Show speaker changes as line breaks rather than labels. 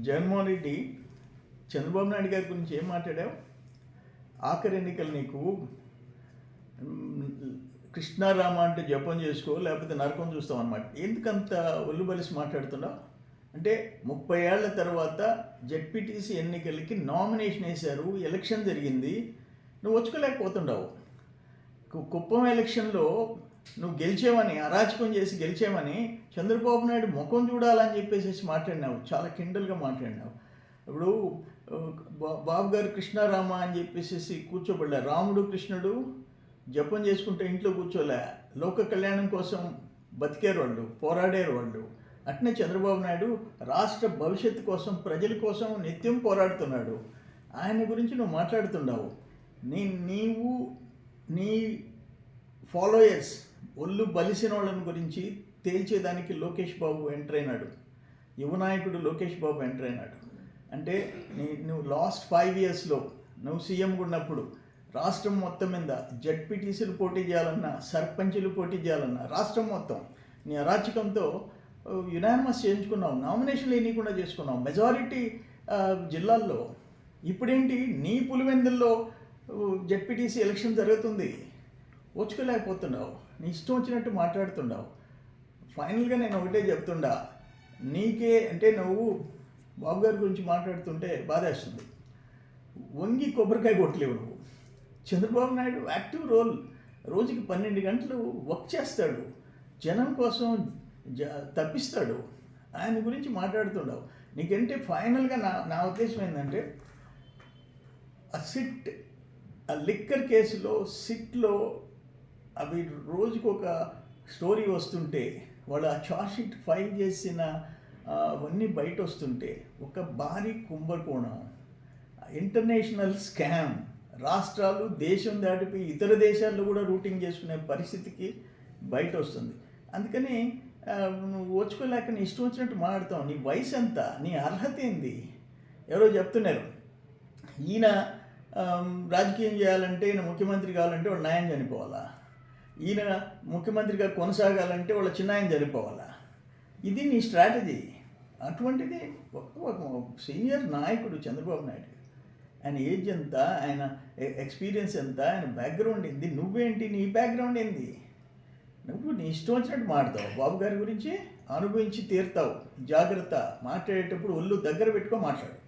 జగన్మోహన్ రెడ్డి చంద్రబాబు నాయుడు గారి గురించి ఏం మాట్లాడావు? ఆఖరి ఎన్నికలు నీకు కృష్ణారామ అంటే జపం చేసుకో, లేకపోతే నరకం చూస్తాం అన్నమాట. ఎందుకంత ఒళ్ళు బలిసి మాట్లాడుతున్నావు? అంటే 30 ఏళ్ల తర్వాత జెడ్పీటీసీ ఎన్నికలకి నామినేషన్ వేశారు, ఎలక్షన్ జరిగింది, నువ్వు వచ్చుకోలేకపోతుండవు. కుప్పం ఎలక్షన్లో నువ్వు గెలిచేవని, అరాచకం చేసి గెలిచేవని చంద్రబాబు నాయుడు ముఖం చూడాలని చెప్పేసి మాట్లాడినావు, చాలా కిండల్గా మాట్లాడినావు. ఇప్పుడు బాబు గారు కృష్ణారామ అని చెప్పేసి కూర్చోబడలే. రాముడు కృష్ణుడు జపం చేసుకుంటే ఇంట్లో కూర్చోలే, లోక కళ్యాణం కోసం బతికేరు వాళ్ళు, పోరాడేరు వాళ్ళు. అట్నే చంద్రబాబు నాయుడు రాష్ట్ర భవిష్యత్తు కోసం, ప్రజల కోసం నిత్యం పోరాడుతున్నాడు. ఆయన గురించి నువ్వు మాట్లాడుతున్నావు. నీవు నీ ఫాలోయర్స్ ఒళ్ళు బలిసిన వాళ్ళని గురించి తేల్చేదానికి లోకేష్ బాబు ఎంటర్ అయినాడు, యువనాయకుడు లోకేష్ బాబు ఎంటర్ అయినాడు. అంటే నువ్వు లాస్ట్ 5 ఇయర్స్లో నువ్వు సీఎంగా ఉన్నప్పుడు రాష్ట్రం మొత్తం మీద జెడ్పీటీసీలు పోటీ చేయాలన్నా, సర్పంచులు పోటీ చేయాలన్నా, రాష్ట్రం మొత్తం నీ అరాచకంతో యునానిమస్ చేయించుకున్నావు, నామినేషన్లు ఎన్నికుండా చేసుకున్నావు మెజారిటీ జిల్లాల్లో. ఇప్పుడేంటి, నీ పులివెందుల్లో జెడ్పీటీసీ ఎలక్షన్ జరుగుతుంది, వచ్చుకోలేకపోతున్నావు, నీ ఇష్టం వచ్చినట్టు మాట్లాడుతున్నావు. ఫైనల్గా నేను ఒకటే చెప్తుండా, నీకే అంటే నువ్వు బాబు గారి గురించి మాట్లాడుతుంటే బాధేస్తుంది. వంగి కొబ్బరికాయ కొట్టలేవు నువ్వు. చంద్రబాబు నాయుడు యాక్టివ్ రోల్, రోజుకి 12 గంటలు వర్క్ చేస్తాడు, జనం కోసం తప్పిస్తాడు. ఆయన గురించి మాట్లాడుతుండవు. నీకంటే ఫైనల్గా నా ఉద్దేశం ఏంటంటే, ఆ లిక్కర్ కేసులో సిట్లో అవి రోజుకు ఒక స్టోరీ వస్తుంటే, వాళ్ళు ఆ చార్జ్ షీట్ ఫైల్ చేసిన అవన్నీ బయట వస్తుంటే, ఒక భారీ కుంభకోణం, ఇంటర్నేషనల్ స్కామ్, రాష్ట్రాలు దేశం దాటిపోయి ఇతర దేశాల్లో కూడా రూటింగ్ చేసుకునే పరిస్థితికి బయట వస్తుంది. అందుకని నువ్వు ఓచుకోలేక నీ ఇష్టం వచ్చినట్టు మాట్లాడతావు. నీ వయసు ఎంత, నీ అర్హత ఏంది? ఎవరో చెప్తున్నారు, ఈయన రాజకీయం చేయాలంటే, ఈయన ముఖ్యమంత్రి కావాలంటే వాళ్ళ న్యాయం చనిపోవాలా, ఈయన ముఖ్యమంత్రిగా కొనసాగాలంటే వాళ్ళ చిన్నాయన చనిపోవాలా. ఇది నీ స్ట్రాటజీ. అటువంటిది ఒక సీనియర్ నాయకుడు చంద్రబాబు నాయుడు, ఆయన ఏజ్ ఎంత, ఆయన ఎక్స్పీరియన్స్ ఎంత, ఆయన బ్యాక్గ్రౌండ్ ఏంది, నువ్వేంటి, నీ బ్యాక్గ్రౌండ్ ఏంది? నువ్వు నీ ఇష్టం వచ్చినట్టు మాట్లాడతావు. బాబు గారి గురించి అనుభవించి తీరుతావు. జాగ్రత్త, మాట్లాడేటప్పుడు ఒళ్ళు దగ్గర పెట్టుకో మాట్లాడు.